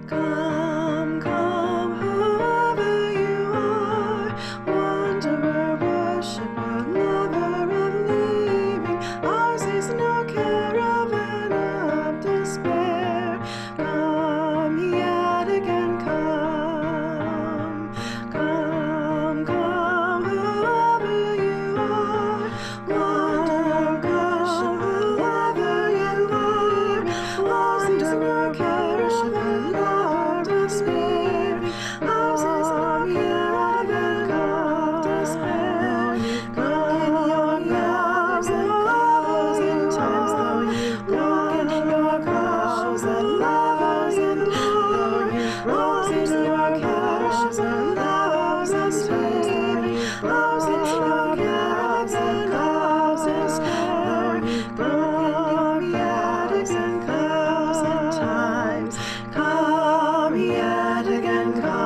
Come, come, whoever you are, wanderer, worshiper, lover of leaving. Ours is no caravan of despair. Come yet again, come. Come, come, whoever you are, wanderer, worshiper, lover of leaving. Ours is no caravan of despair. Ours is no caravan of despair. Broken your vows and vows in times, though you've broken your vows and lovers in though you've broken your vows and lovers in times, broken your vows and vows in spare. Broken your vows and vows in times. Come yet again, come.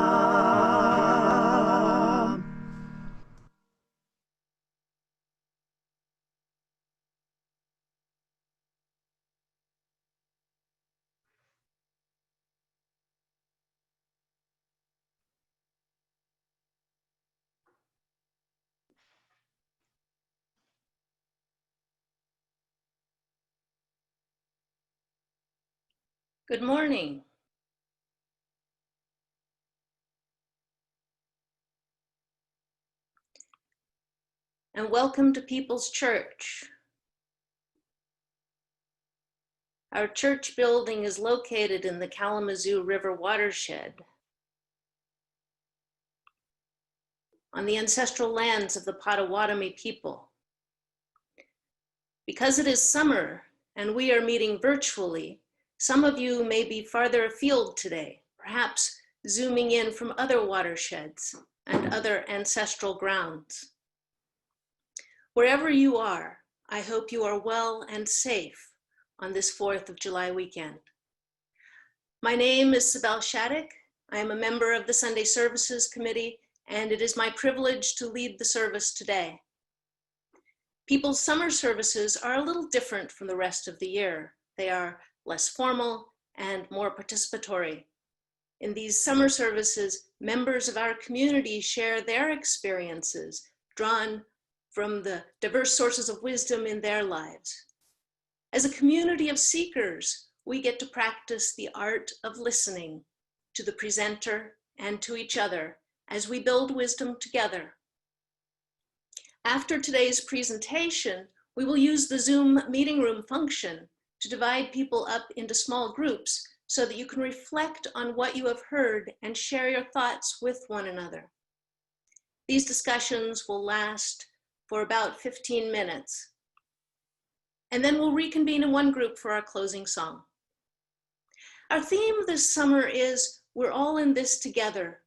Good morning. And welcome to People's Church. Our church building is located in the Kalamazoo River watershed on the ancestral lands of the Potawatomi people. Because it is summer and we are meeting virtually, some of you may be farther afield today, perhaps zooming in from other watersheds and other ancestral grounds. Wherever you are, I hope you are well and safe on this 4th of July weekend. My name is Sibel Shattuck. I am a member of the Sunday Services Committee, and it is my privilege to lead the service today. People's summer services are a little different from the rest of the year. They are less formal and more participatory. In these summer services, members of our community share their experiences, drawn from the diverse sources of wisdom in their lives. As a community of seekers, we get to practice the art of listening to the presenter and to each other as we build wisdom together. After today's presentation, we will use the Zoom meeting room function to divide people up into small groups so that you can reflect on what you have heard and share your thoughts with one another. These discussions will last for about 15 minutes. And then we'll reconvene in one group for our closing song. Our theme this summer is We're All in This Together,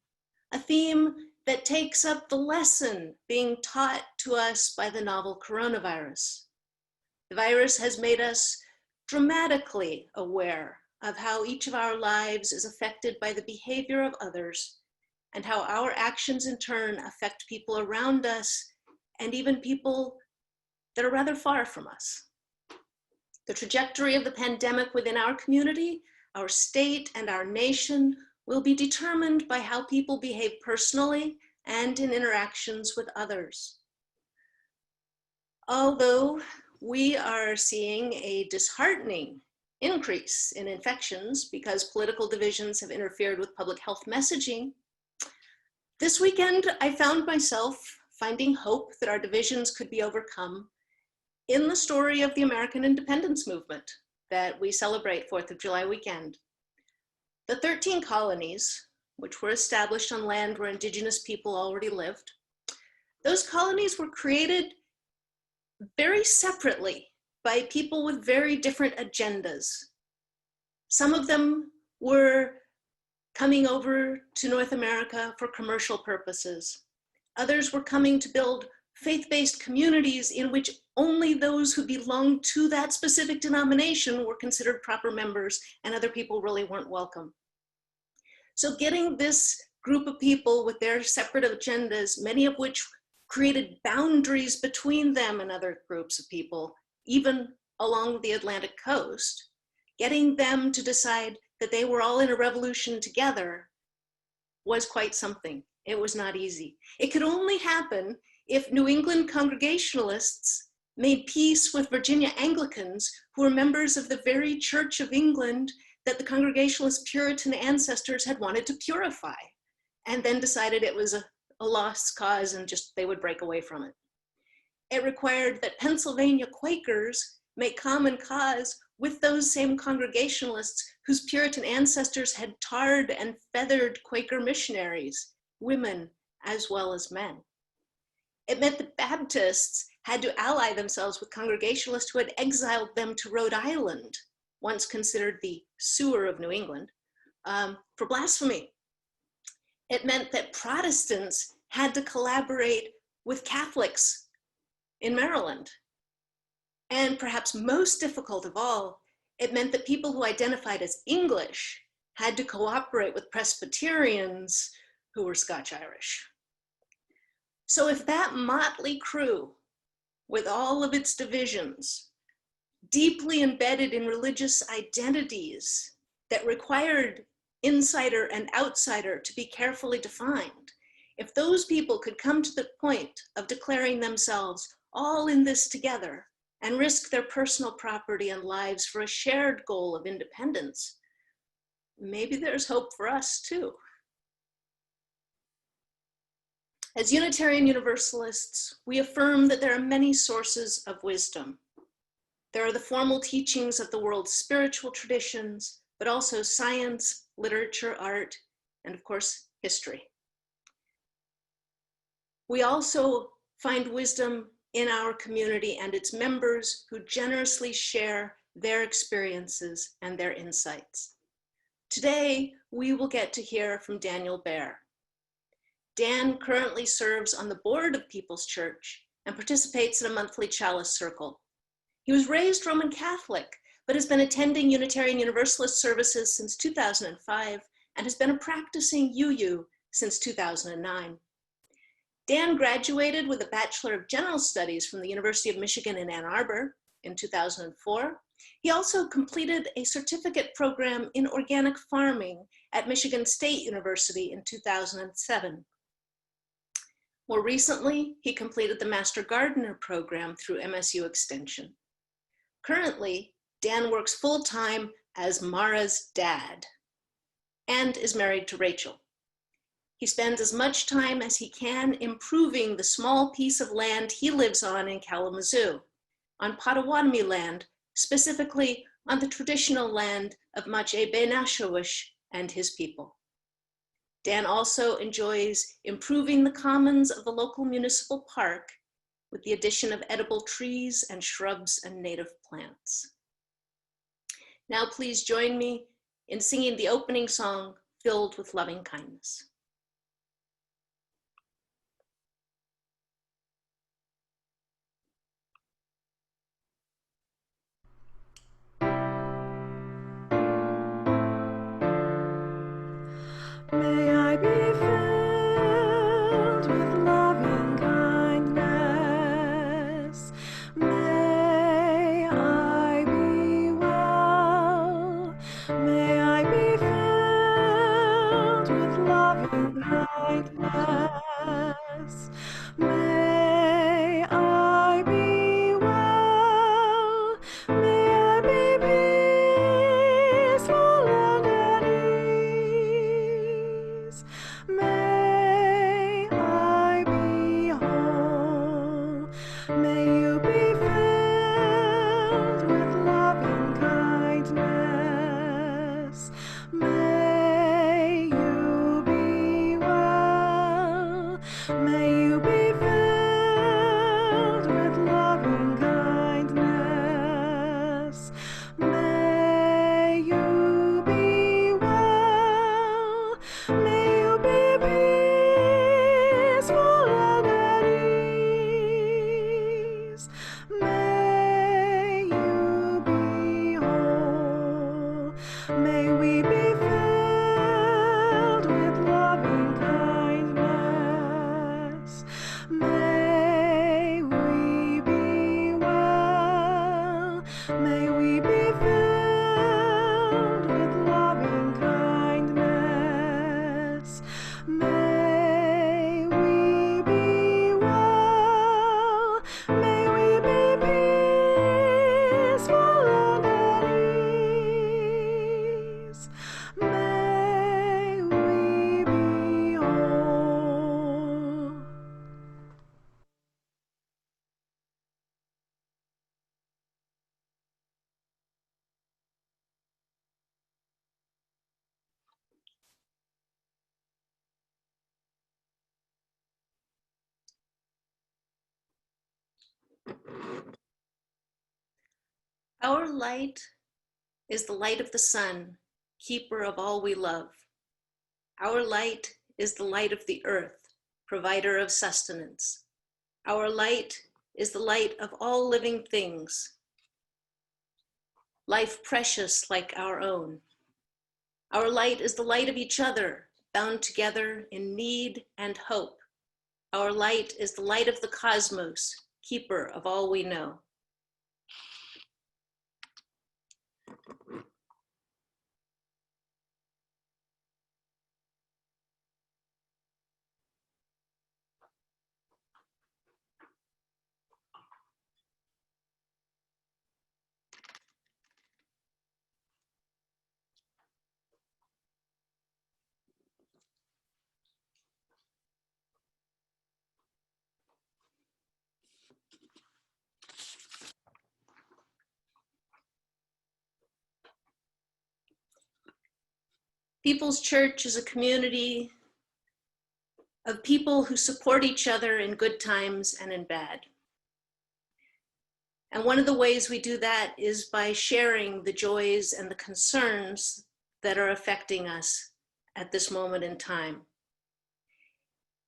a theme that takes up the lesson being taught to us by the novel coronavirus. The virus has made us dramatically aware of how each of our lives is affected by the behavior of others and how our actions in turn affect people around us and even people that are rather far from us. The trajectory of the pandemic within our community, our state, and our nation will be determined by how people behave personally and in interactions with others. Although we are seeing a disheartening increase in infections because political divisions have interfered with public health messaging, this weekend I found myself finding hope that our divisions could be overcome in the story of the American independence movement that we celebrate 4th of July weekend. The 13 colonies, which were established on land where indigenous people already lived, those colonies were created very separately by people with very different agendas. Some of them were coming over to North America for commercial purposes. Others were coming to build faith-based communities in which only those who belonged to that specific denomination were considered proper members and other people really weren't welcome. So getting this group of people with their separate agendas, many of which created boundaries between them and other groups of people, even along the Atlantic coast, getting them to decide that they were all in a revolution together was quite something. It was not easy. It could only happen if New England Congregationalists made peace with Virginia Anglicans, who were members of the very Church of England that the Congregationalist Puritan ancestors had wanted to purify, and then decided it was a lost cause and just they would break away from it. It required that Pennsylvania Quakers make common cause with those same Congregationalists whose Puritan ancestors had tarred and feathered Quaker missionaries, women as well as men. It meant that Baptists had to ally themselves with Congregationalists who had exiled them to Rhode Island, once considered the sewer of New England, for blasphemy. It meant that Protestants had to collaborate with Catholics in Maryland. And perhaps most difficult of all, it meant that people who identified as English had to cooperate with Presbyterians who were Scotch-Irish. So if that motley crew, with all of its divisions, deeply embedded in religious identities that required insider and outsider to be carefully defined, if those people could come to the point of declaring themselves all in this together and risk their personal property and lives for a shared goal of independence, maybe there's hope for us too. As Unitarian Universalists, we affirm that there are many sources of wisdom. There are the formal teachings of the world's spiritual traditions, but also science, literature, art, and of course, history. We also find wisdom in our community and its members who generously share their experiences and their insights. Today, we will get to hear from Daniel Bair. Dan currently serves on the board of People's Church and participates in a monthly chalice circle. He was raised Roman Catholic, but has been attending Unitarian Universalist services since 2005 and has been a practicing UU since 2009. Dan graduated with a Bachelor of General Studies from the University of Michigan in Ann Arbor in 2004. He also completed a certificate program in organic farming at Michigan State University in 2007. More recently, he completed the Master Gardener program through MSU Extension. Currently, Dan works full-time as Mara's dad and is married to Rachel. He spends as much time as he can improving the small piece of land he lives on in Kalamazoo, on Potawatomi land, specifically on the traditional land of Mache Benashawish and his people. Dan also enjoys improving the commons of the local municipal park with the addition of edible trees and shrubs and native plants. Now please join me in singing the opening song, Filled with Loving Kindness. May I be filled with loving kindness. May I be well. May I be filled with loving kindness. May I be well. May I be peaceful and at ease. May I be whole. May you be filled with loving kindness. May you be well. May you be filled with loving kindness. May you be well. May you be peaceful and at ease. May you be whole. May we be filled with loving kindness. May we be well. May we be filled with loving Our light is the light of the sun, keeper of all we love. Our light is the light of the earth, provider of sustenance. Our light is the light of all living things, life precious like our own. Our light is the light of each other, bound together in need and hope. Our light is the light of the cosmos, keeper of all we know. People's Church is a community of people who support each other in good times and in bad. And one of the ways we do that is by sharing the joys and the concerns that are affecting us at this moment in time.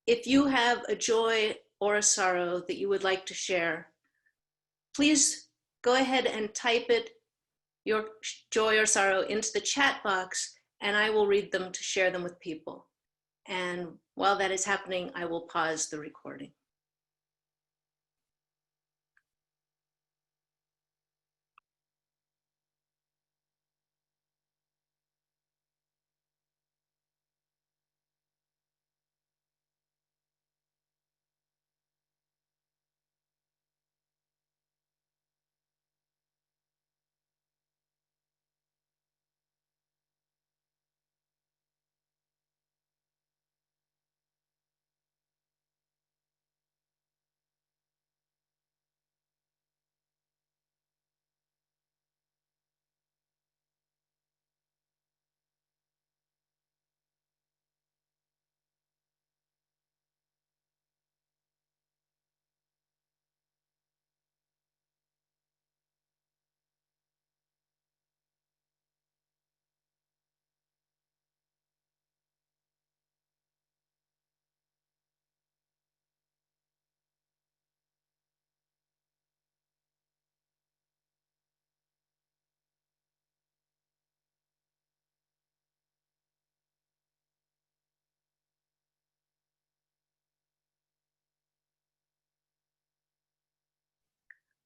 If you have a joy or a sorrow that you would like to share, please go ahead and type it, your joy or sorrow, into the chat box, and I will read them to share them with people. And while that is happening, I will pause the recording.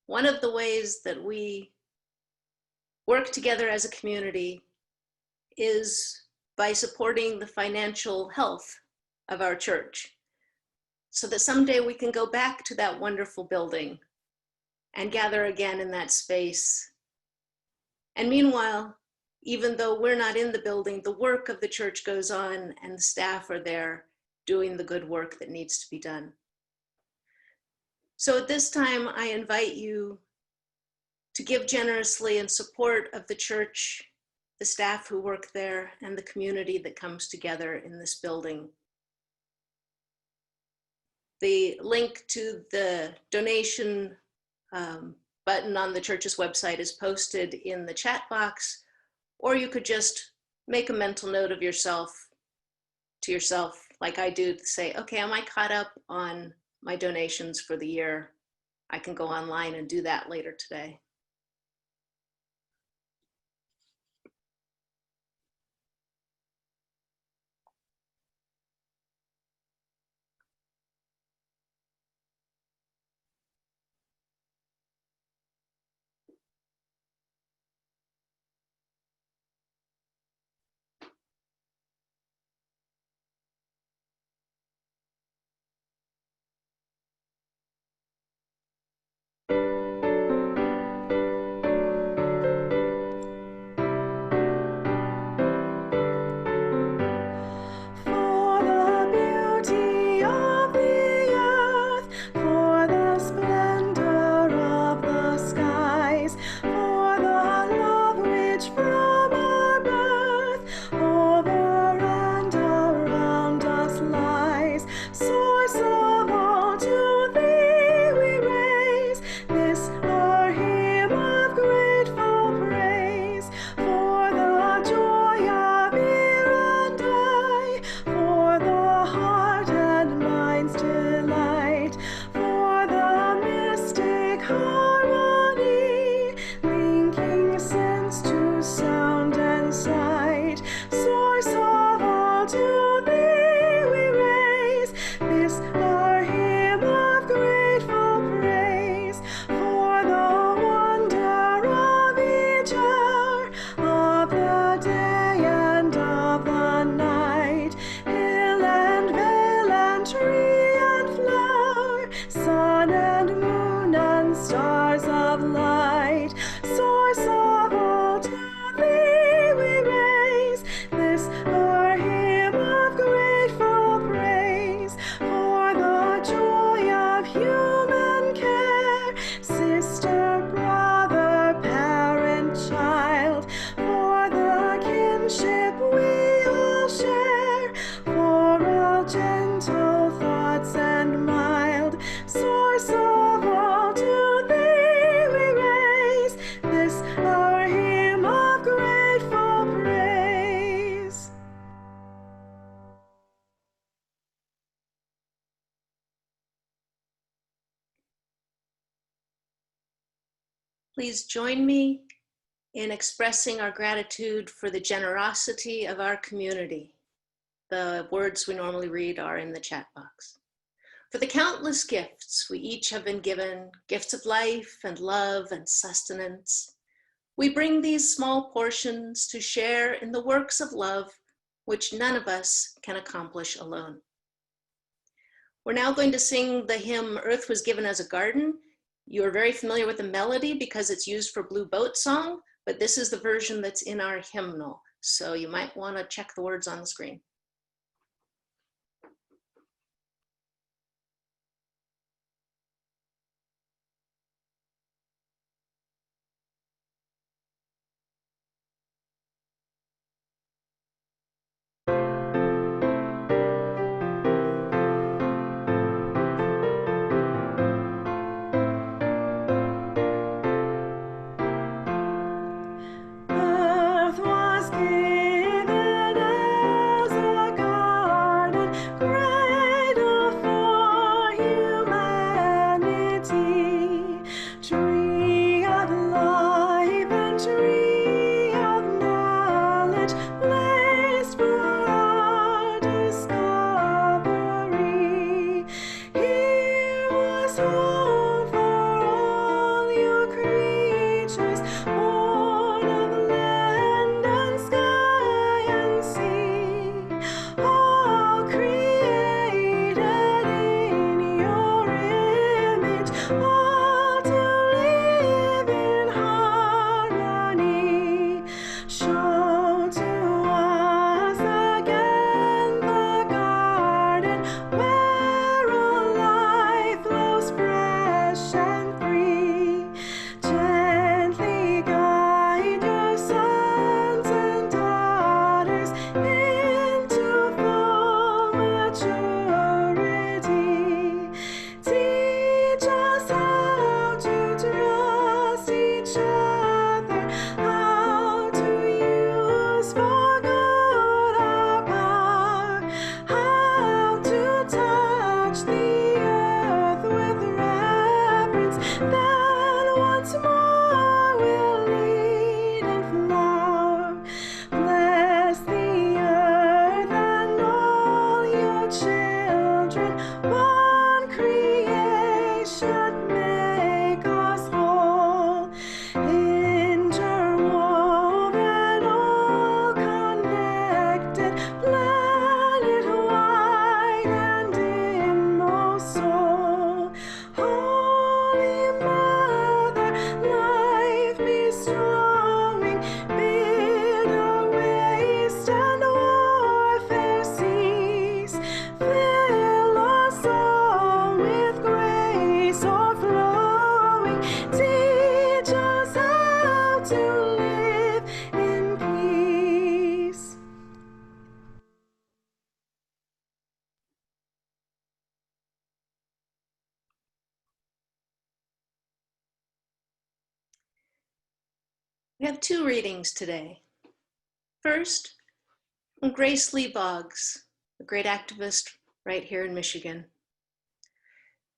One of the ways that we work together as a community is by supporting the financial health of our church, so that someday we can go back to that wonderful building and gather again in that space. And meanwhile, even though we're not in the building, the work of the church goes on and the staff are there doing the good work that needs to be done. So at this time, I invite you to give generously in support of the church, the staff who work there, and the community that comes together in this building. The link to the donation button on the church's website is posted in the chat box, or you could just make a mental note of yourself, to yourself, like I do, to say, okay, am I caught up on my donations for the year? I can go online and do that later today. Please join me in expressing our gratitude for the generosity of our community. The words we normally read are in the chat box. For the countless gifts we each have been given, gifts of life and love and sustenance. We bring these small portions to share in the works of love which none of us can accomplish alone. We're now going to sing the hymn, Earth Was Given as a Garden. You're very familiar with the melody because it's used for Blue Boat Song, but this is the version that's in our hymnal. So you might want to check the words on the screen. Earth was given as a garden, cradle for humanity, tree of life and tree of knowledge, placed for our discovery. Here was home for all your creatures, born of land and sky and sea, all created in your image, all to live in harmony. Show to us again the garden where all life flows fresh and free. Gently guide your sons and daughters into full maturity. Teach us how to trust each other, how to use for good our power, how to touch the earth with reverence. Then once more we'll lead and flower. Bless the earth and all your children. One creation make us whole. Interwoven, all connected, planet-wide and inmost soul. Holy Mother, life bestowing, bid our waste and warfare cease. Fill us all with grace o'erflowing. Teach us how to live in peace. We have two readings today. First, from Grace Lee Boggs, a great activist right here in Michigan.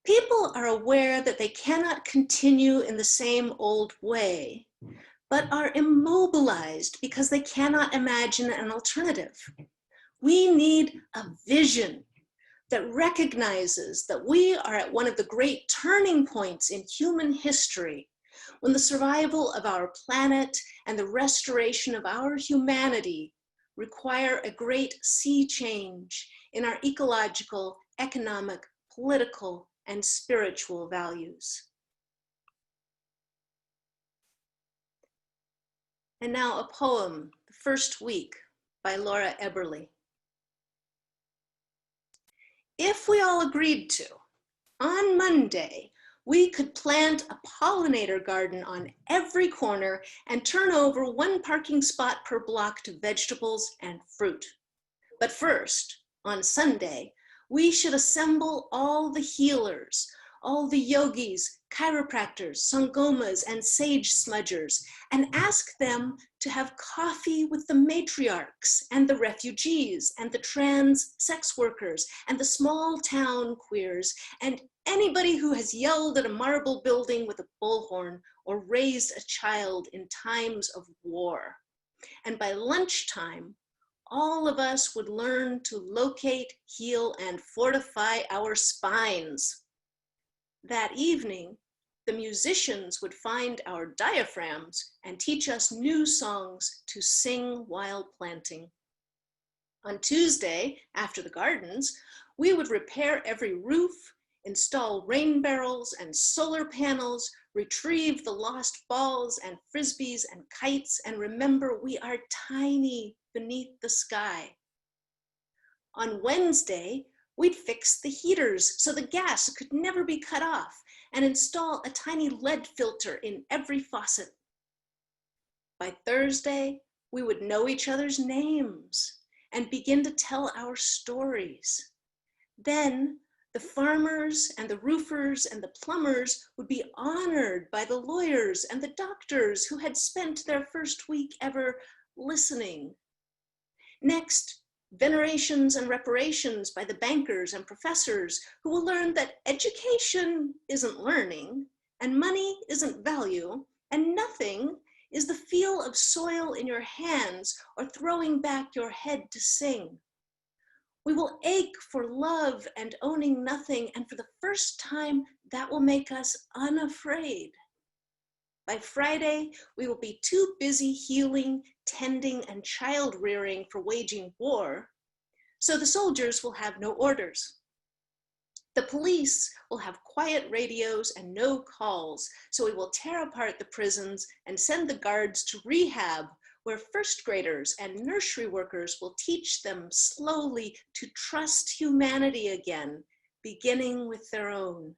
People are aware that they cannot continue in the same old way, but are immobilized because they cannot imagine an alternative. We need a vision that recognizes that we are at one of the great turning points in human history, when the survival of our planet and the restoration of our humanity require a great sea change in our ecological, economic, political, and spiritual values. And now a poem, The First Week, by Laura Eberly. If we all agreed to, on Monday, we could plant a pollinator garden on every corner and turn over one parking spot per block to vegetables and fruit. But first, on Sunday, we should assemble all the healers, all the yogis, chiropractors, sangomas, and sage smudgers, and ask them to have coffee with the matriarchs and the refugees and the trans sex workers and the small town queers and Anybody who has yelled at a marble building with a bullhorn or raised a child in times of war. And by lunchtime, all of us would learn to locate, heal, and fortify our spines. That evening, the musicians would find our diaphragms and teach us new songs to sing while planting. On Tuesday, after the gardens, we would repair every roof, install rain barrels and solar panels, retrieve the lost balls and frisbees and kites, and remember we are tiny beneath the sky. On Wednesday, we'd fix the heaters so the gas could never be cut off and install a tiny lead filter in every faucet. By Thursday, we would know each other's names and begin to tell our stories. Then the farmers and the roofers and the plumbers would be honored by the lawyers and the doctors who had spent their first week ever listening. Next, venerations and reparations by the bankers and professors who will learn that education isn't learning, and money isn't value, and nothing is the feel of soil in your hands or throwing back your head to sing. We will ache for love and owning nothing, and for the first time, that will make us unafraid. By Friday, we will be too busy healing, tending, and child rearing for waging war, so the soldiers will have no orders. The police will have quiet radios and no calls, so we will tear apart the prisons and send the guards to rehab, where first graders and nursery workers will teach them slowly to trust humanity again, beginning with their own.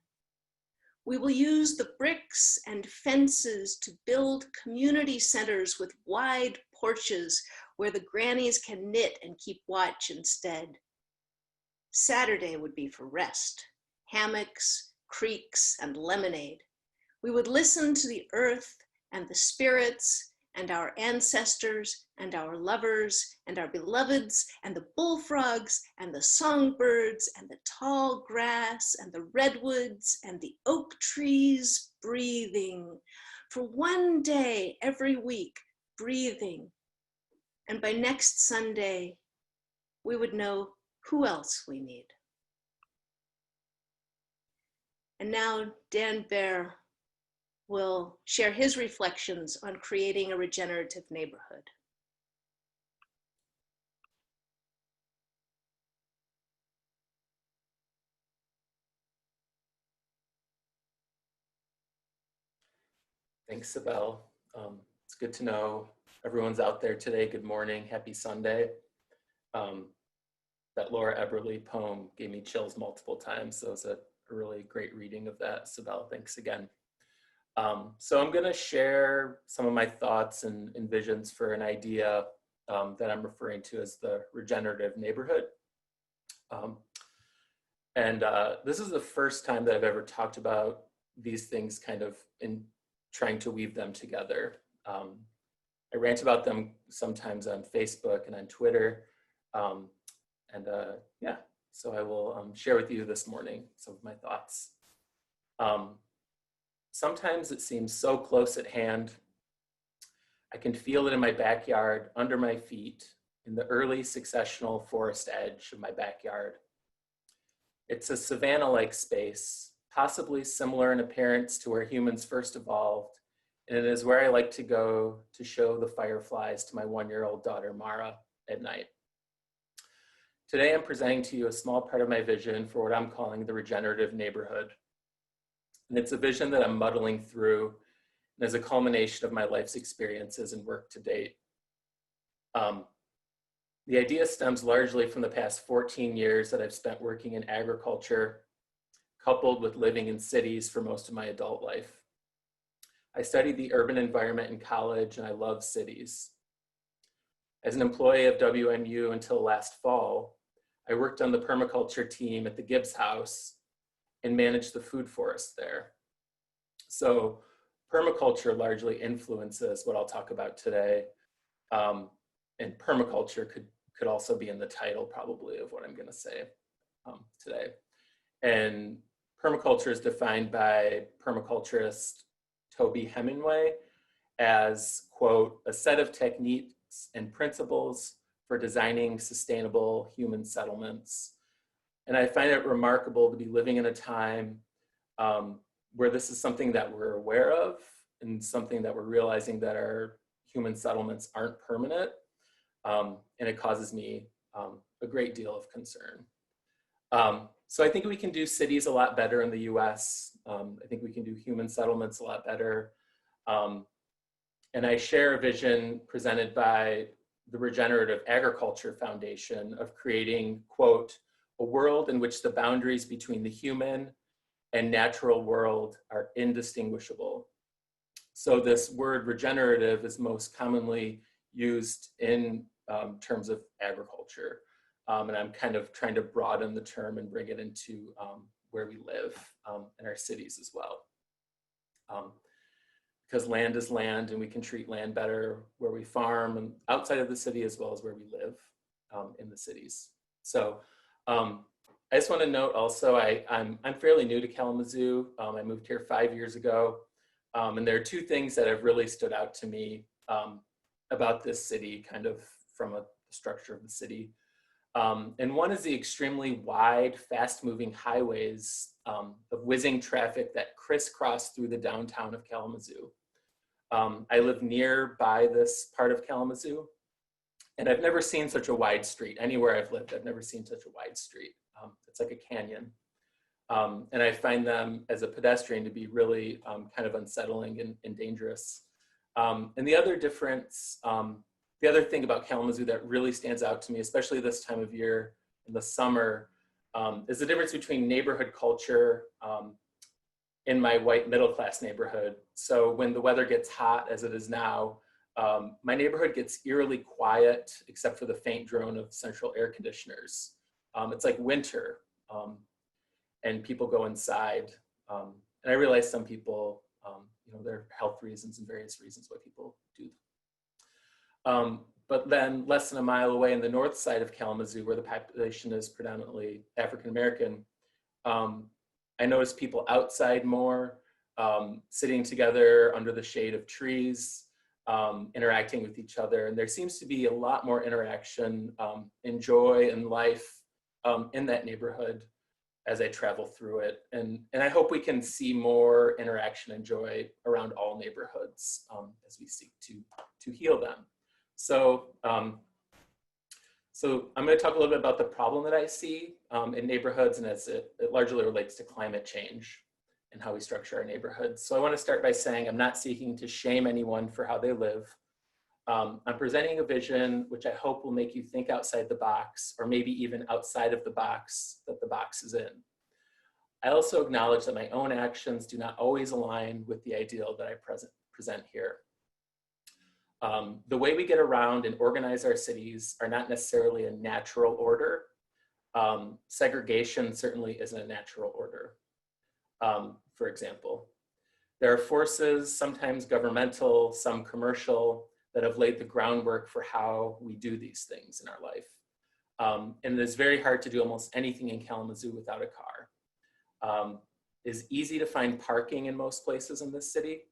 We will use the bricks and fences to build community centers with wide porches where the grannies can knit and keep watch instead. Saturday would be for rest, hammocks, creeks, and lemonade. We would listen to the earth and the spirits and our ancestors and our lovers and our beloveds and the bullfrogs and the songbirds and the tall grass and the redwoods and the oak trees breathing for one day every week, breathing. And by next Sunday, we would know who else we need. And now Dan Bair will share his reflections on creating a regenerative neighborhood. Thanks, Sibel. It's good to know everyone's out there today. Good morning, happy Sunday. That Laura Eberly poem gave me chills multiple times, so it was a really great reading of that, Sibel. Thanks again. So I'm gonna share some of my thoughts and visions for an idea that I'm referring to as the regenerative neighborhood. This is the first time that I've ever talked about these things kind of in trying to weave them together. I rant about them sometimes on Facebook and on Twitter. Yeah, so I will share with you this morning some of my thoughts. Sometimes it seems so close at hand. I can feel it in my backyard, under my feet, in the early successional forest edge of my backyard. It's a savanna-like space, possibly similar in appearance to where humans first evolved, and it is where I like to go to show the fireflies to my one-year-old daughter, Mara, at night. Today, I'm presenting to you a small part of my vision for what I'm calling the regenerative neighborhood. And it's a vision that I'm muddling through and is a culmination of my life's experiences and work to date. The idea stems largely from the past 14 years that I've spent working in agriculture, coupled with living in cities for most of my adult life. I studied the urban environment in college, and I love cities. As an employee of WMU until last fall, I worked on the permaculture team at the Gibbs House and managed the food forest there. So permaculture largely influences what I'll talk about today. And permaculture could also be in the title probably of what I'm gonna say today. And permaculture is defined by permaculturist Toby Hemingway as, quote, a set of techniques and principles for designing sustainable human settlements. And I find it remarkable to be living in a time where this is something that we're aware of and something that we're realizing that our human settlements aren't permanent. And it causes me a great deal of concern. So I think we can do cities a lot better in the US. I think we can do human settlements a lot better. And I share a vision presented by the Regenerative Agriculture Foundation of creating, quote, a world in which the boundaries between the human and natural world are indistinguishable. So this word regenerative is most commonly used in terms of agriculture. And I'm kind of trying to broaden the term and bring it into where we live in our cities as well. Because land is land and we can treat land better where we farm and outside of the city as well as where we live in the cities. So I just want to note also, I'm fairly new to Kalamazoo. I moved here 5 years ago. And there are two things that have really stood out to me about this city, kind of from the structure of the city. And one is the extremely wide, fast-moving highways of whizzing traffic that crisscross through the downtown of Kalamazoo. I live nearby this part of Kalamazoo, and I've never seen such a wide street. Anywhere I've lived, I've never seen such a wide street. It's like a canyon. And I find them as a pedestrian to be really kind of unsettling and dangerous. And the other difference, the other thing about Kalamazoo that really stands out to me, especially this time of year in the summer, is the difference between neighborhood culture in my white middle-class neighborhood. So when the weather gets hot, as it is now, my neighborhood gets eerily quiet, except for the faint drone of central air conditioners. It's like winter, and people go inside. And I realize some people, there are health reasons and various reasons why people do. But then less than a mile away in the north side of Kalamazoo, where the population is predominantly African-American, I notice people outside more, sitting together under the shade of trees, interacting with each other. And there seems to be a lot more interaction and joy and life in that neighborhood as I travel through it. And I hope we can see more interaction and joy around all neighborhoods as we seek to heal them. So, so I'm going to talk a little bit about the problem that I see in neighborhoods, and as it largely relates to climate change and how we structure our neighborhoods. So I want to start by saying I'm not seeking to shame anyone for how they live. I'm presenting a vision which I hope will make you think outside the box, or maybe even outside of the box that the box is in. I also acknowledge that my own actions do not always align with the ideal that I present here. The way we get around and organize our cities are not necessarily a natural order. Segregation certainly isn't a natural order. For example, there are forces, sometimes governmental, some commercial, that have laid the groundwork for how we do these things in our life. And it is very hard to do almost anything in Kalamazoo without a car. It's easy to find parking in most places in this city.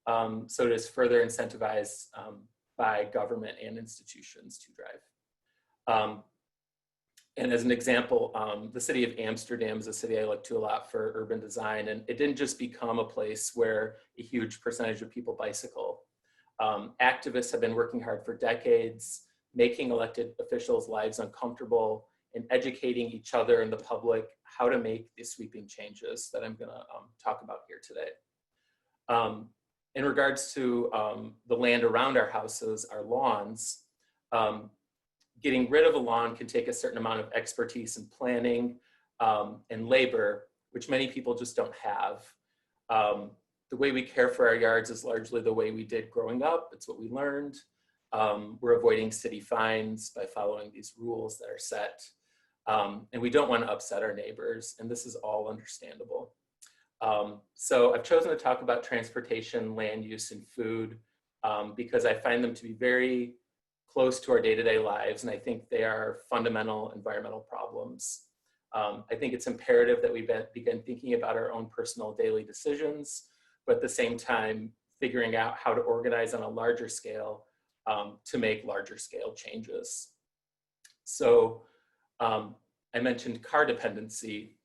So it is further incentivized by government and institutions to drive. And as an example, the city of Amsterdam is a city I look to a lot for urban design, and it didn't just become a place where a huge percentage of people bicycle. Activists have been working hard for decades, making elected officials' lives uncomfortable and educating each other and the public how to make these sweeping changes that I'm gonna talk about here today. In regards to the land around our houses, our lawns, getting rid of a lawn can take a certain amount of expertise and planning and labor, which many people just don't have. The way we care for our yards is largely the way we did growing up. It's what we learned. We're avoiding city fines by following these rules that are set. And we don't want to upset our neighbors, and this is all understandable. So I've chosen to talk about transportation, land use, and food because I find them to be very close to our day-to-day lives, and I think they are fundamental environmental problems. I think it's imperative that we begin thinking about our own personal daily decisions, but at the same time, figuring out how to organize on a larger scale to make larger scale changes. So I mentioned car dependency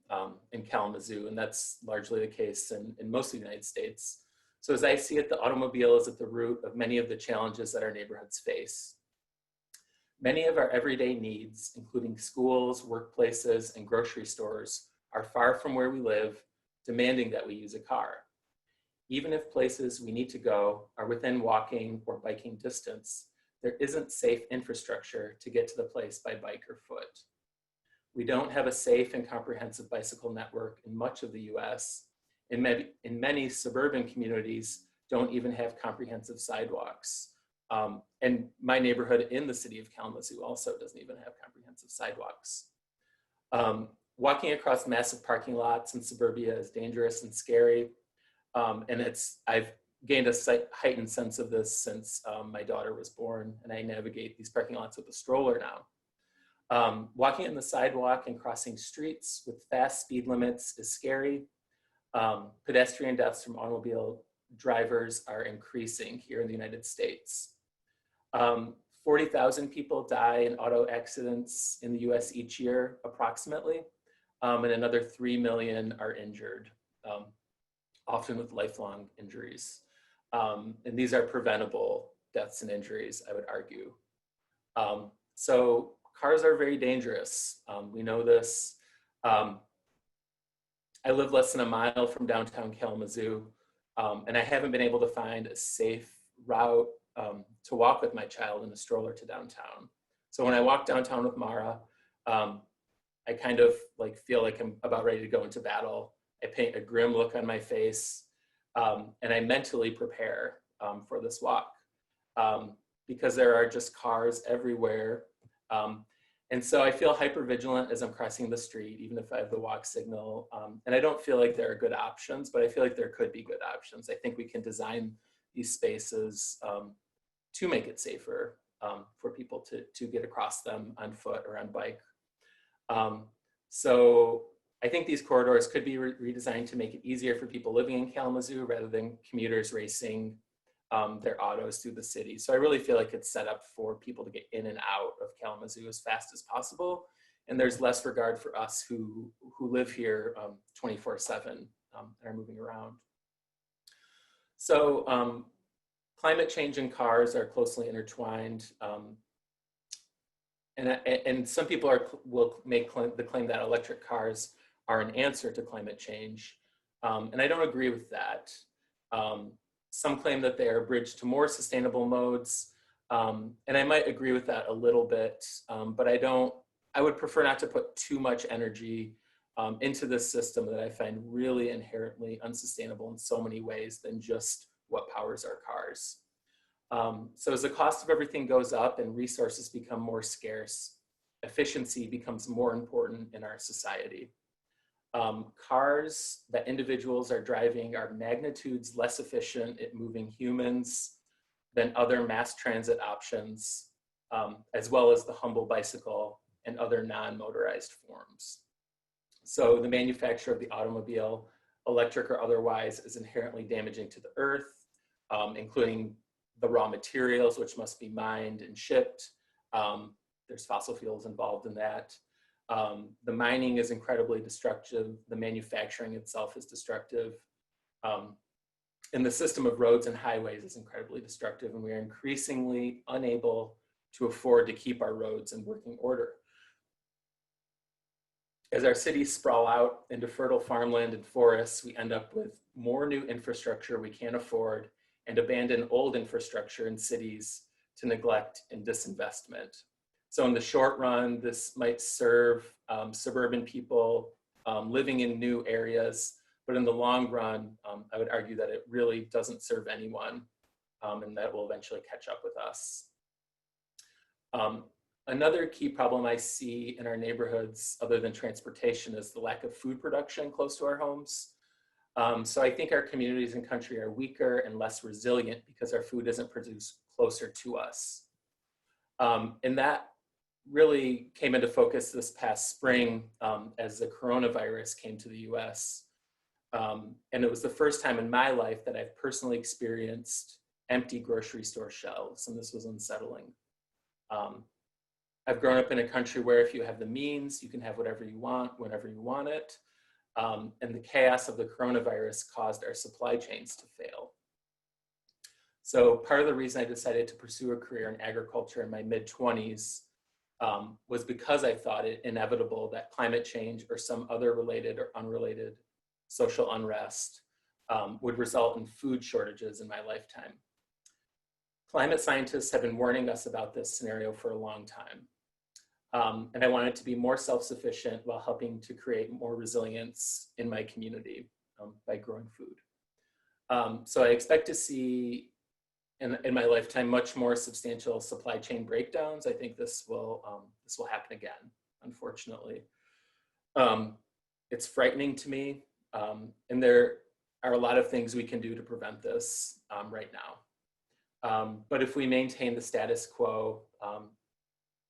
in Kalamazoo, and that's largely the case in most of the United States. So as I see it, the automobile is at the root of many of the challenges that our neighborhoods face. Many of our everyday needs, including schools, workplaces, and grocery stores, are far from where we live, demanding that we use a car. Even if places we need to go are within walking or biking distance, there isn't safe infrastructure to get to the place by bike or foot. We don't have a safe and comprehensive bicycle network in much of the US. In many suburban communities, don't even have comprehensive sidewalks. And my neighborhood in the city of Kalamazoo also doesn't even have comprehensive sidewalks. Walking across massive parking lots in suburbia is dangerous and scary. And I've gained a heightened sense of this since my daughter was born, and I navigate these parking lots with a stroller now. Walking on the sidewalk and crossing streets with fast speed limits is scary. Pedestrian deaths from automobile drivers are increasing here in the United States. 40,000 people die in auto accidents in the US each year, approximately, and another 3 million are injured, often with lifelong injuries. And these are preventable deaths and injuries, I would argue. So cars are very dangerous. We know this. I live less than a mile from downtown Kalamazoo, and I haven't been able to find a safe route to walk with my child in a stroller to downtown. So when I walk downtown with Mara, I kind of feel like I'm about ready to go into battle. I paint a grim look on my face, and I mentally prepare for this walk because there are just cars everywhere. And so I feel hyper vigilant as I'm crossing the street, even if I have the walk signal. And I don't feel like there are good options, but I feel like there could be good options. I think we can design these spaces to make it safer for people to get across them on foot or on bike. So I think these corridors could be redesigned to make it easier for people living in Kalamazoo rather than commuters racing their autos through the city. So I really feel like it's set up for people to get in and out of Kalamazoo as fast as possible. And there's less regard for us who live here 24/7 and are moving around. So climate change and cars are closely intertwined. And some people will make the claim that electric cars are an answer to climate change. And I don't agree with that. Some claim that they are a bridge to more sustainable modes. And I might agree with that a little bit, but I would prefer not to put too much energy into this system that I find really inherently unsustainable in so many ways than just what powers our cars. So as the cost of everything goes up and resources become more scarce, efficiency becomes more important in our society. Cars that individuals are driving are magnitudes less efficient at moving humans than other mass transit options, as well as the humble bicycle and other non-motorized forms. So the manufacture of the automobile, electric or otherwise, is inherently damaging to the earth, including the raw materials, which must be mined and shipped. There's fossil fuels involved in that. The mining is incredibly destructive. The manufacturing itself is destructive. And the system of roads and highways is incredibly destructive, and we are increasingly unable to afford to keep our roads in working order. As our cities sprawl out into fertile farmland and forests, we end up with more new infrastructure we can't afford and abandon old infrastructure in cities to neglect and disinvestment. So in the short run, this might serve suburban people living in new areas, but in the long run, I would argue that it really doesn't serve anyone, and that will eventually catch up with us. Another key problem I see in our neighborhoods, other than transportation, is the lack of food production close to our homes. So I think our communities and country are weaker and less resilient because our food isn't produced closer to us. And that really came into focus this past spring as the coronavirus came to the US. And it was the first time in my life that I've personally experienced empty grocery store shelves, and this was unsettling. I've grown up in a country where if you have the means, you can have whatever you want, whenever you want it. And the chaos of the coronavirus caused our supply chains to fail. So part of the reason I decided to pursue a career in agriculture in my mid-20s was because I thought it inevitable that climate change or some other related or unrelated social unrest would result in food shortages in my lifetime. Climate scientists have been warning us about this scenario for a long time. And I wanted to be more self-sufficient while helping to create more resilience in my community by growing food. So I expect to see in my lifetime much more substantial supply chain breakdowns. I think this will happen again, unfortunately. It's frightening to me, and there are a lot of things we can do to prevent this right now. But if we maintain the status quo,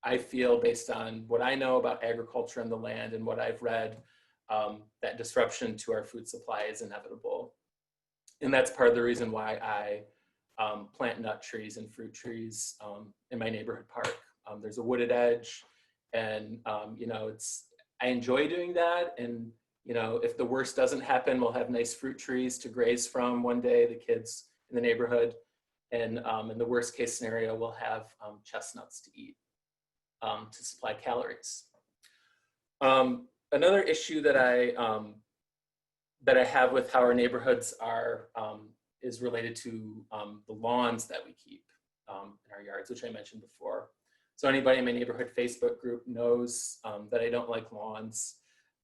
I feel based on what I know about agriculture and the land and what I've read, that disruption to our food supply is inevitable. And that's part of the reason why I plant nut trees and fruit trees in my neighborhood park. There's a wooded edge, and I enjoy doing that. And if the worst doesn't happen, we'll have nice fruit trees to graze from one day, the kids in the neighborhood. And in the worst case scenario, we'll have chestnuts to eat to supply calories. Another issue that I have with how our neighborhoods are is related to the lawns that we keep in our yards, which I mentioned before. So anybody in my neighborhood Facebook group knows that I don't like lawns.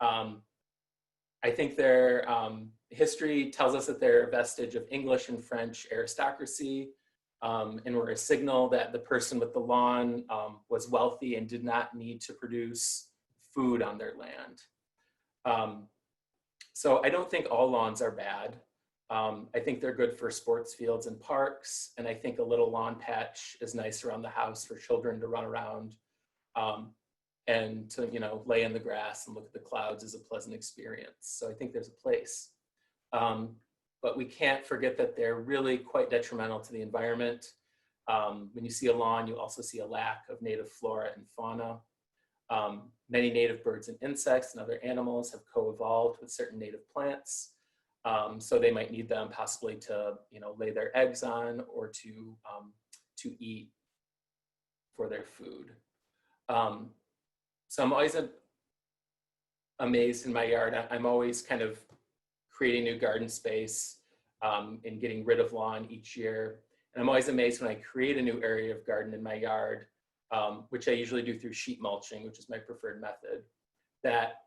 I think their history tells us that they're a vestige of English and French aristocracy, and were a signal that the person with the lawn was wealthy and did not need to produce food on their land. So I don't think all lawns are bad. I think they're good for sports fields and parks, and I think a little lawn patch is nice around the house for children to run around and to lay in the grass and look at the clouds is a pleasant experience. So I think there's a place. But we can't forget that they're really quite detrimental to the environment. When you see a lawn, you also see a lack of native flora and fauna. Many native birds and insects and other animals have co-evolved with certain native plants. So they might need them possibly to lay their eggs on or to eat for their food. So I'm always amazed in my yard. I'm always kind of creating new garden space and getting rid of lawn each year. And I'm always amazed when I create a new area of garden in my yard, which I usually do through sheet mulching, which is my preferred method, that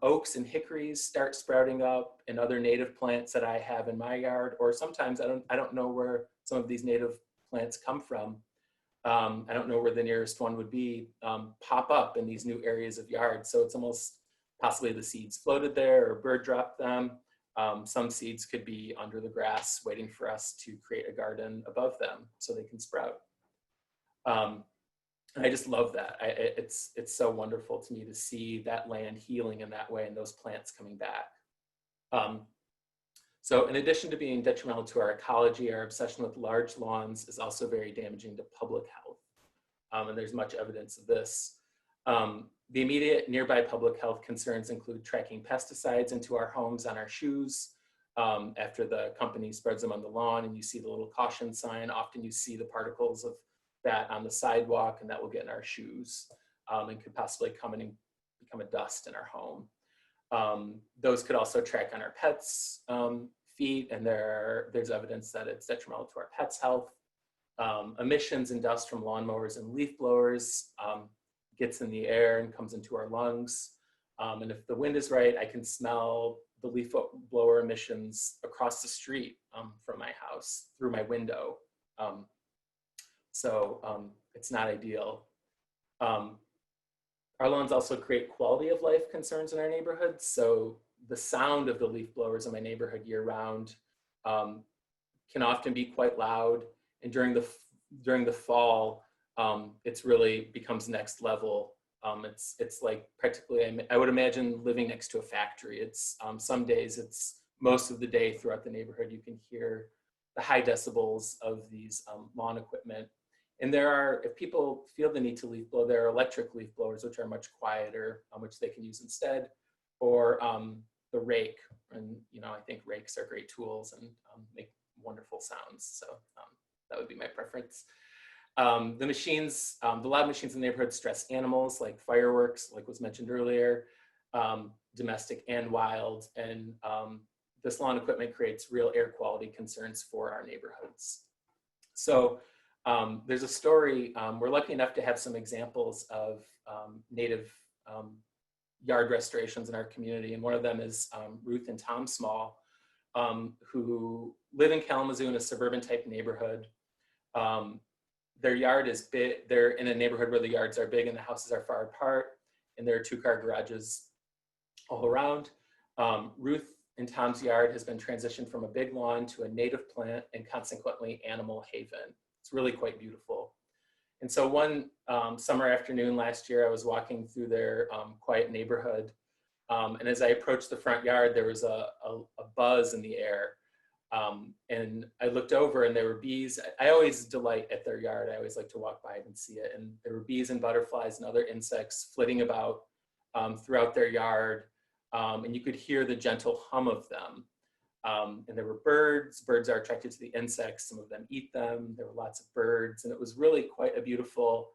oaks and hickories start sprouting up and other native plants that I have in my yard, or sometimes I don't know where some of these native plants come from. I don't know where the nearest one would be, pop up in these new areas of yard. So it's almost possibly the seeds floated there or bird dropped them. Some seeds could be under the grass waiting for us to create a garden above them so they can sprout. And I just love that. It's so wonderful to me to see that land healing in that way and those plants coming back. So in addition to being detrimental to our ecology, our obsession with large lawns is also very damaging to public health. And there's much evidence of this. The immediate nearby public health concerns include tracking pesticides into our homes on our shoes. After the company spreads them on the lawn and you see the little caution sign, often you see the particles of that on the sidewalk, and that will get in our shoes and could possibly come in and become a dust in our home. Those could also track on our pets' feet, and there's evidence that it's detrimental to our pets' health. Emissions and dust from lawnmowers and leaf blowers gets in the air and comes into our lungs. And if the wind is right, I can smell the leaf blower emissions across the street from my house through my window. So it's not ideal. Our lawns also create quality of life concerns in our neighborhoods. So the sound of the leaf blowers in my neighborhood year round can often be quite loud. And during the fall, it's really becomes next level. It's like practically, I would imagine living next to a factory. It's some days it's most of the day throughout the neighborhood, you can hear the high decibels of these lawn equipment. And there are, if people feel the need to leaf blow, there are electric leaf blowers, which are much quieter, which they can use instead, or the rake. And, you know, I think rakes are great tools and make wonderful sounds. So that would be my preference. The machines, the loud machines in the neighborhood stress animals like fireworks, like was mentioned earlier, domestic and wild. And this lawn equipment creates real air quality concerns for our neighborhoods. So there's a story, we're lucky enough to have some examples of native yard restorations in our community. And one of them is Ruth and Tom Small, who live in Kalamazoo in a suburban type neighborhood. Their yard is big. They're in a neighborhood where the yards are big and the houses are far apart, and there are 2-car garages all around. Ruth and Tom's yard has been transitioned from a big lawn to a native plant and consequently animal haven. It's really quite beautiful. And so one summer afternoon last year, I was walking through their quiet neighborhood. And as I approached the front yard, there was a buzz in the air. And I looked over and there were bees. I always delight at their yard. I always like to walk by it and see it. And there were bees and butterflies and other insects flitting about throughout their yard. And you could hear the gentle hum of them. And there were birds. Birds are attracted to the insects. Some of them eat them. There were lots of birds. And it was really quite a beautiful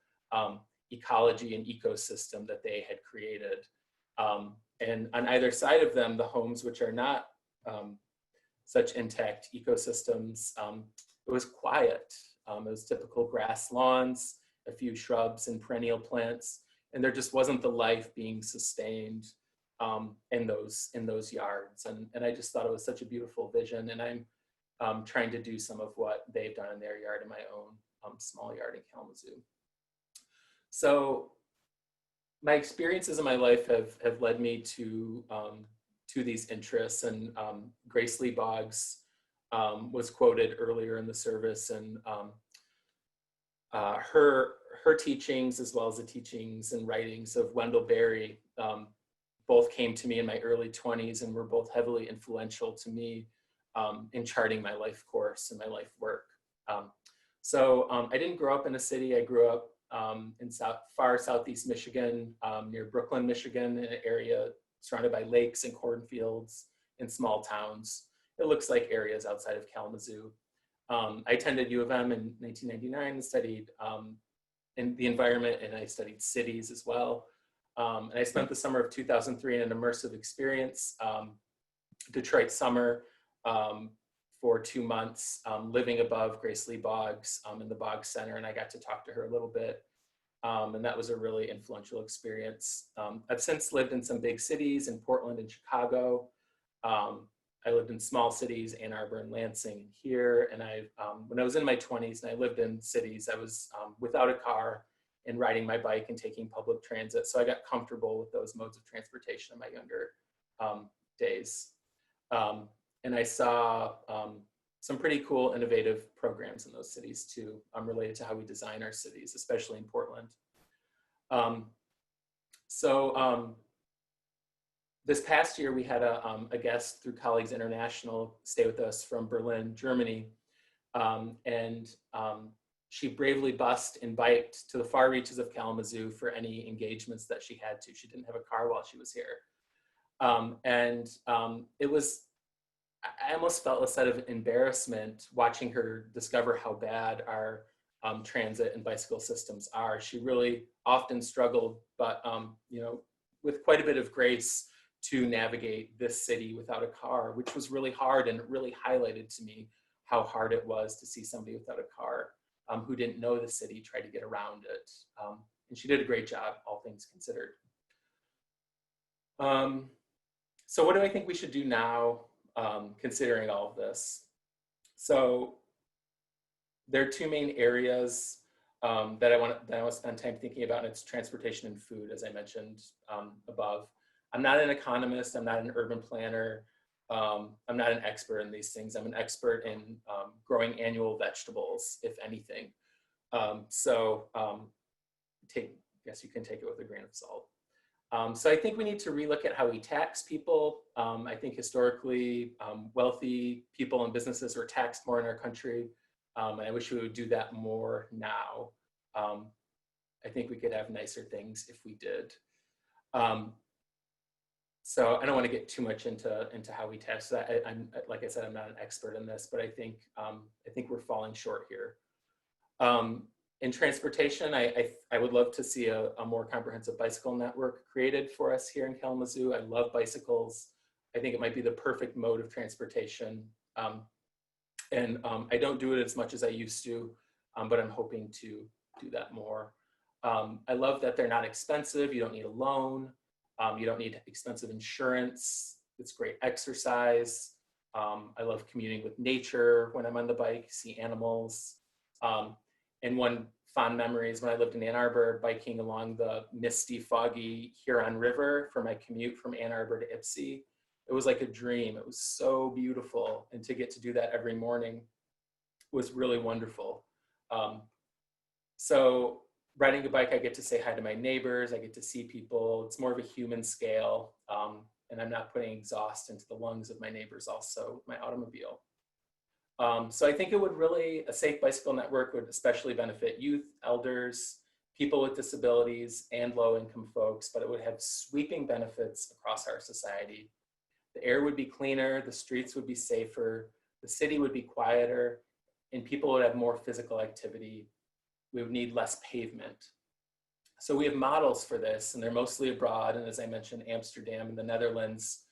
ecology and ecosystem that they had created. And on either side of them, the homes, which are not such intact ecosystems, it was quiet. It was typical grass lawns, a few shrubs and perennial plants, and there just wasn't the life being sustained in those yards. And I just thought it was such a beautiful vision, and I'm trying to do some of what they've done in their yard in my own small yard in Kalamazoo. So my experiences in my life have led me to these interests, and Grace Lee Boggs was quoted earlier in the service, and her teachings, as well as the teachings and writings of Wendell Berry, both came to me in my early 20s and were both heavily influential to me in charting my life course and my life work. So I didn't grow up in a city. I grew up in far southeast Michigan, near Brooklyn, Michigan, in an area surrounded by lakes and cornfields and small towns. It looks like areas outside of Kalamazoo. I attended U of M in 1999 and studied in the environment, and I studied cities as well. And I spent the summer of 2003 in an immersive experience, Detroit summer, for 2 months, living above Grace Lee Boggs in the Boggs Center, and I got to talk to her a little bit. And that was a really influential experience. I've since lived in some big cities, in Portland and Chicago. I lived in small cities, Ann Arbor and Lansing here. And when I was in my 20s and I lived in cities, I was without a car and riding my bike and taking public transit. So I got comfortable with those modes of transportation in my younger days. And I saw some pretty cool, innovative programs in those cities too, related to how we design our cities, especially in Portland. This past year, we had a guest through Colleagues International stay with us from Berlin, Germany. She bravely bussed and biked to the far reaches of Kalamazoo for any engagements that she had to. She didn't have a car while she was here. It was, I almost felt a set of embarrassment watching her discover how bad our transit and bicycle systems are. She really often struggled, but with quite a bit of grace, to navigate this city without a car, which was really hard, and it really highlighted to me how hard it was to see somebody without a car who didn't know the city try to get around it. And she did a great job, all things considered. So what do I think we should do now, considering all of this? So there are two main areas that I want to spend time thinking about, and it's transportation and food, as I mentioned above. I'm not an economist, I'm not an urban planner, I'm not an expert in these things. I'm an expert in growing annual vegetables, if anything. I guess you can take it with a grain of salt. So I think we need to relook at how we tax people. I think historically, wealthy people and businesses were taxed more in our country, and I wish we would do that more now. I think we could have nicer things if we did. So I don't want to get too much into how we tax that. Like I said, I'm not an expert in this, but I think we're falling short here. In transportation, I would love to see a more comprehensive bicycle network created for us here in Kalamazoo. I love bicycles. I think it might be the perfect mode of transportation. I don't do it as much as I used to, but I'm hoping to do that more. I love that they're not expensive. You don't need a loan. You don't need expensive insurance. It's great exercise. I love commuting with nature when I'm on the bike, see animals. And one fond memory is when I lived in Ann Arbor, biking along the misty, foggy Huron River for my commute from Ann Arbor to Ypsi. It was like a dream. It was so beautiful. And to get to do that every morning was really wonderful. So riding a bike, I get to say hi to my neighbors. I get to see people. It's more of a human scale. And I'm not putting exhaust into the lungs of my neighbors also, my automobile. So I think a safe bicycle network would especially benefit youth, elders, people with disabilities, and low-income folks, but it would have sweeping benefits across our society. The air would be cleaner, the streets would be safer, the city would be quieter, and people would have more physical activity. We would need less pavement. So we have models for this, and they're mostly abroad, and as I mentioned, Amsterdam and the Netherlands,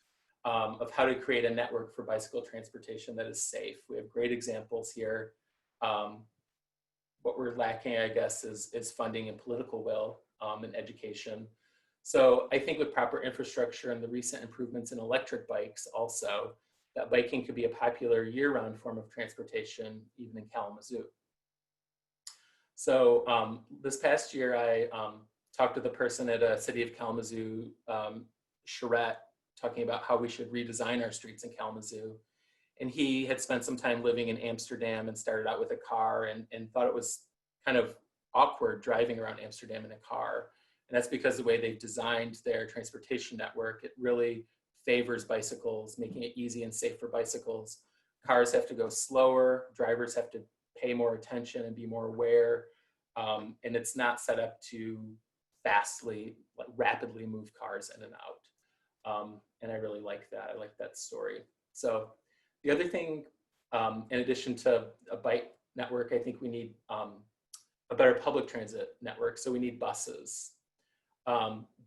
of how to create a network for bicycle transportation that is safe. We have great examples here. What we're lacking, I guess, is funding and political will and education. So I think with proper infrastructure and the recent improvements in electric bikes also, that biking could be a popular year-round form of transportation, even in Kalamazoo. So this past year, I talked to the person at a City of Kalamazoo, Charette, talking about how we should redesign our streets in Kalamazoo. And he had spent some time living in Amsterdam and started out with a car and thought it was kind of awkward driving around Amsterdam in a car. And that's because the way they've designed their transportation network, it really favors bicycles, making it easy and safe for bicycles. Cars have to go slower, drivers have to pay more attention and be more aware. And it's not set up to rapidly move cars in and out. And I really like that. I like that story. So the other thing, in addition to a bike network, I think we need a better public transit network. So we need buses.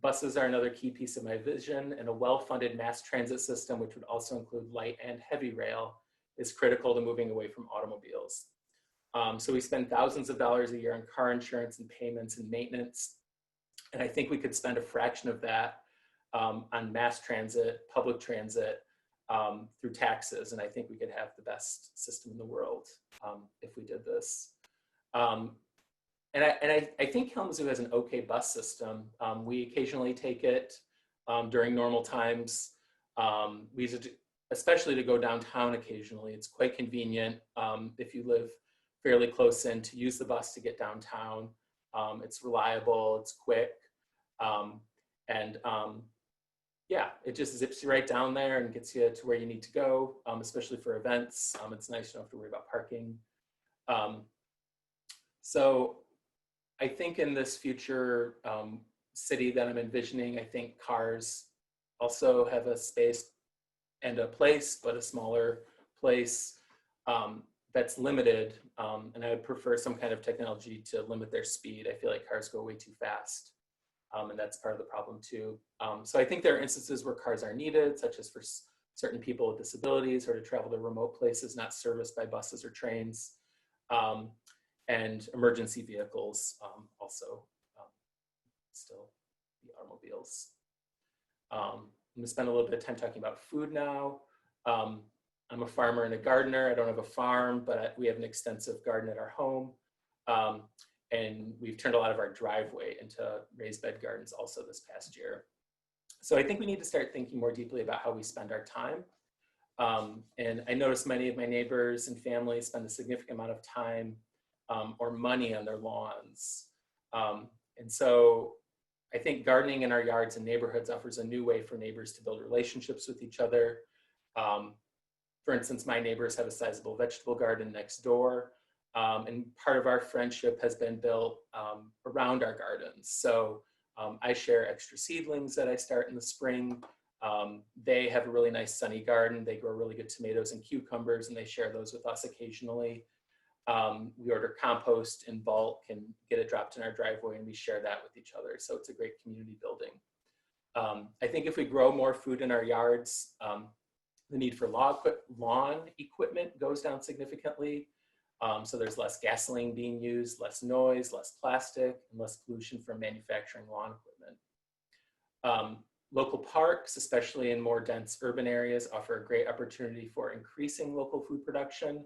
Buses are another key piece of my vision, and a well-funded mass transit system, which would also include light and heavy rail, is critical to moving away from automobiles. So we spend thousands of dollars a year on car insurance and payments and maintenance. And I think we could spend a fraction of that on mass transit, public transit, through taxes. And I think we could have the best system in the world if we did this. And I think Kalamazoo has an okay bus system. We occasionally take it during normal times. We use it especially to go downtown occasionally. It's quite convenient if you live fairly close in to use the bus to get downtown. It's reliable, it's quick. Yeah, it just zips you right down there and gets you to where you need to go, especially for events. It's nice you don't have to worry about parking. So I think in this future city that I'm envisioning, I think cars also have a space and a place, but a smaller place that's limited. And I would prefer some kind of technology to limit their speed. I feel like cars go way too fast. And that's part of the problem too. So I think there are instances where cars are needed, such as for certain people with disabilities or to travel to remote places not serviced by buses or trains. And emergency vehicles also still be automobiles. I'm gonna spend a little bit of time talking about food now. I'm a farmer and a gardener. I don't have a farm, but we have an extensive garden at our home. And we've turned a lot of our driveway into raised bed gardens also this past year. So I think we need to start thinking more deeply about how we spend our time. And I notice many of my neighbors and family spend a significant amount of time or money on their lawns. And so I think gardening in our yards and neighborhoods offers a new way for neighbors to build relationships with each other. For instance, my neighbors have a sizable vegetable garden next door, and part of our friendship has been built around our gardens. So I share extra seedlings that I start in the spring. They have a really nice sunny garden. They grow really good tomatoes and cucumbers, and they share those with us occasionally. We order compost in bulk and get it dropped in our driveway, and we share that with each other. So it's a great community building. I think if we grow more food in our yards, the need for lawn equipment goes down significantly. So there's less gasoline being used, less noise, less plastic, and less pollution from manufacturing lawn equipment. Local parks, especially in more dense urban areas, offer a great opportunity for increasing local food production.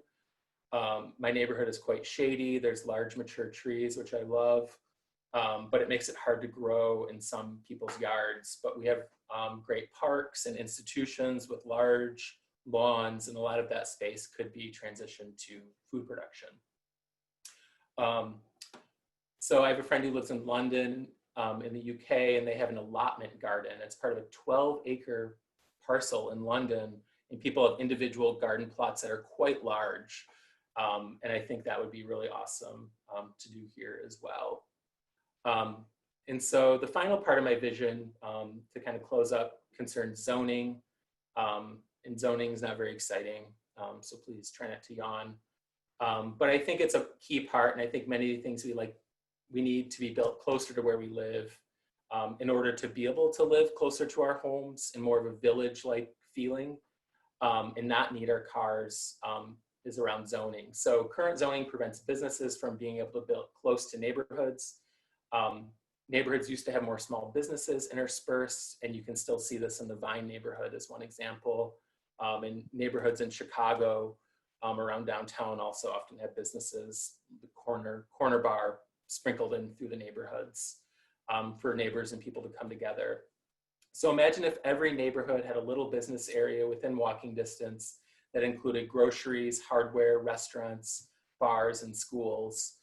My neighborhood is quite shady. There's large mature trees, which I love, but it makes it hard to grow in some people's yards. But we have great parks and institutions with large lawns, and a lot of that space could be transitioned to food production. So I have a friend who lives in London, in the UK, and they have an allotment garden. It's part of a 12-acre parcel in London, and people have individual garden plots that are quite large. And I think that would be really awesome to do here as well. And so the final part of my vision, to kind of close up, concerns zoning. And zoning is not very exciting, so please try not to yawn. But I think it's a key part, and I think many of the things we need to be built closer to where we live in order to be able to live closer to our homes in more of a village-like feeling, and not need our cars, is around zoning. So current zoning prevents businesses from being able to build close to neighborhoods. Neighborhoods used to have more small businesses interspersed, and you can still see this in the Vine neighborhood as one example. And neighborhoods in Chicago around downtown also often have businesses, the corner bar sprinkled in through the neighborhoods for neighbors and people to come together. So imagine if every neighborhood had a little business area within walking distance that included groceries, hardware, restaurants, bars, and schools.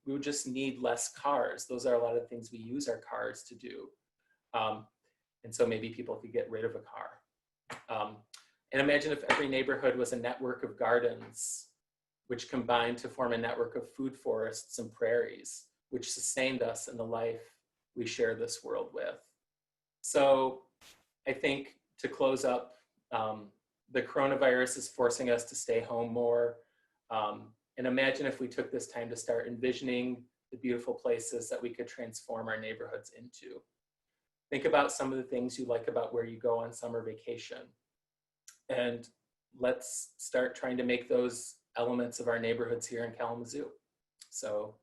We would just need less cars. Those are a lot of the things we use our cars to do. And so maybe people could get rid of a car. And imagine if every neighborhood was a network of gardens, which combined to form a network of food forests and prairies, which sustained us in the life we share this world with. So I think to close up, the coronavirus is forcing us to stay home more. And imagine if we took this time to start envisioning the beautiful places that we could transform our neighborhoods into. Think about some of the things you like about where you go on summer vacation. And let's start trying to make those elements of our neighborhoods here in Kalamazoo. So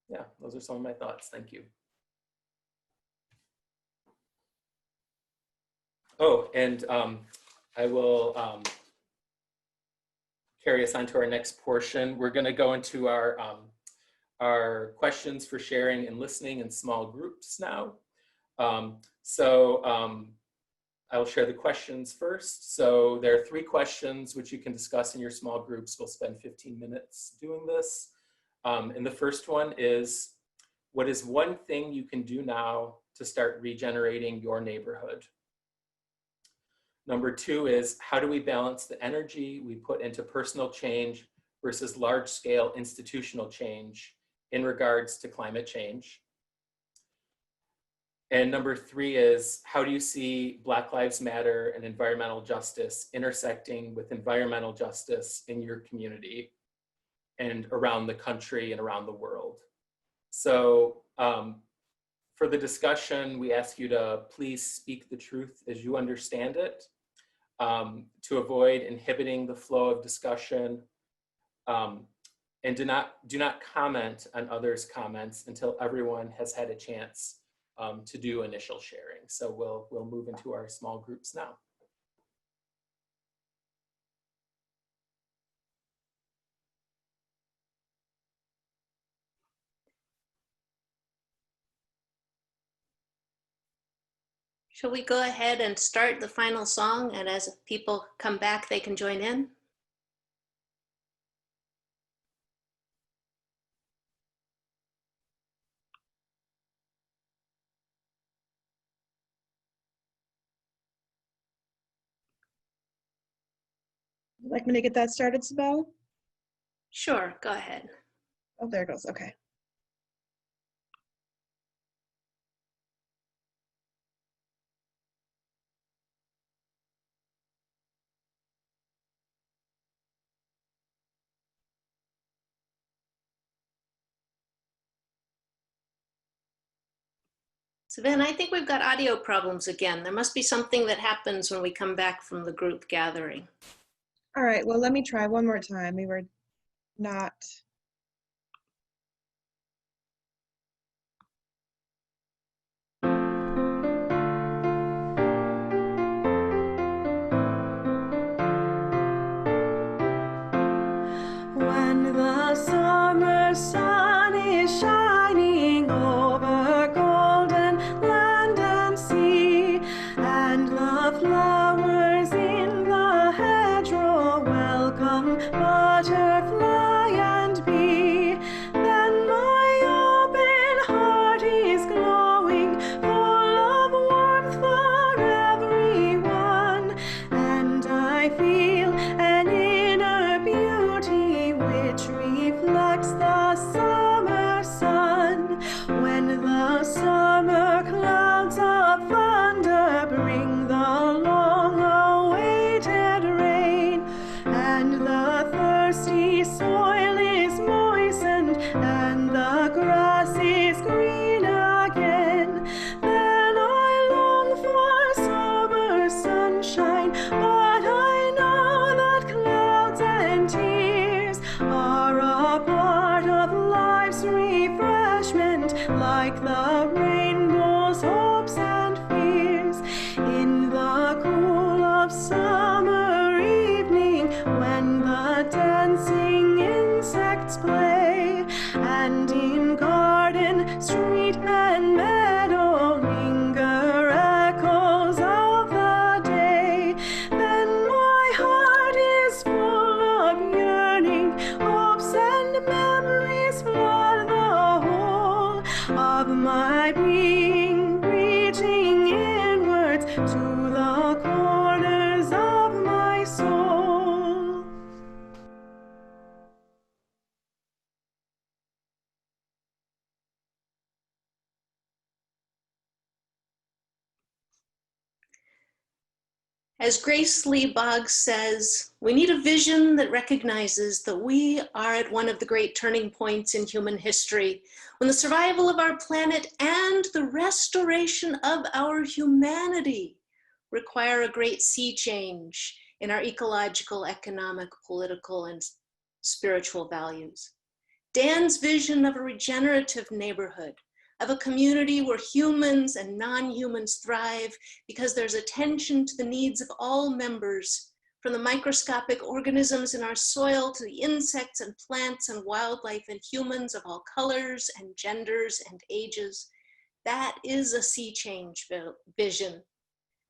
yeah, those are some of my thoughts. Thank you. Oh, and I will carry us on to our next portion. We're going to go into our questions for sharing and listening in small groups now. I will share the questions first. So there are 3 questions which you can discuss in your small groups. We'll spend 15 minutes doing this. And the first one is, what is one thing you can do now to start regenerating your neighborhood? Number 2 is, how do we balance the energy we put into personal change versus large-scale institutional change in regards to climate change? And number 3 is, how do you see Black Lives Matter and environmental justice intersecting with environmental justice in your community and around the country and around the world? So for the discussion, we ask you to please speak the truth as you understand it, to avoid inhibiting the flow of discussion, and do not comment on others' comments until everyone has had a chance to do initial sharing. So we'll move into our small groups now. Shall we go ahead and start the final song, and as people come back, they can join in? Would you like me to get that started, Sibel? Sure, go ahead. Oh, there it goes. Okay. So then I think we've got audio problems again. There must be something that happens when we come back from the group gathering. All right, well, let me try one more time. We were not. When the summer sun is shining over golden land and sea, and the flowers in the hedgerow welcome butterfly and bee, then my open heart is glowing, full of warmth for everyone, and I feel an inner beauty which reflects the summer sun. When the summer clouds of thunder bring the long-awaited rain, and the thirsty soil is moistened, and the grass is green again, then I long for summer sunshine, but I know that clouds and tears are a part of life's refreshment, like the rainbow's hopes and fears. In the cool of summer evening, when the dancing insects play, and in garden, street, and meadow linger echoes of the day, then my heart is full of yearning, hopes and memories flood the whole of my being, reaching inwards to the corners of my soul. As Grace Lee Boggs says, we need a vision that recognizes that we are at one of the great turning points in human history, when the survival of our planet and the restoration of our humanity require a great sea change in our ecological, economic, political, and spiritual values. Dan's vision of a regenerative neighborhood, of a community where humans and non-humans thrive because there's attention to the needs of all members, from the microscopic organisms in our soil to the insects and plants and wildlife and humans of all colors and genders and ages. That is a sea change vision.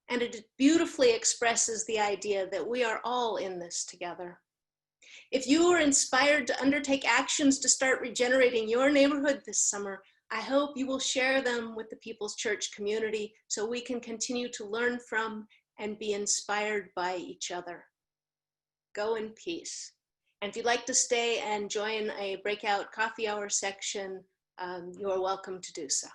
And it beautifully expresses the idea that we are all in this together. If you are inspired to undertake actions to start regenerating your neighborhood this summer, I hope you will share them with the People's Church community so we can continue to learn from and be inspired by each other. Go in peace. And if you'd like to stay and join a breakout coffee hour section, you are welcome to do so.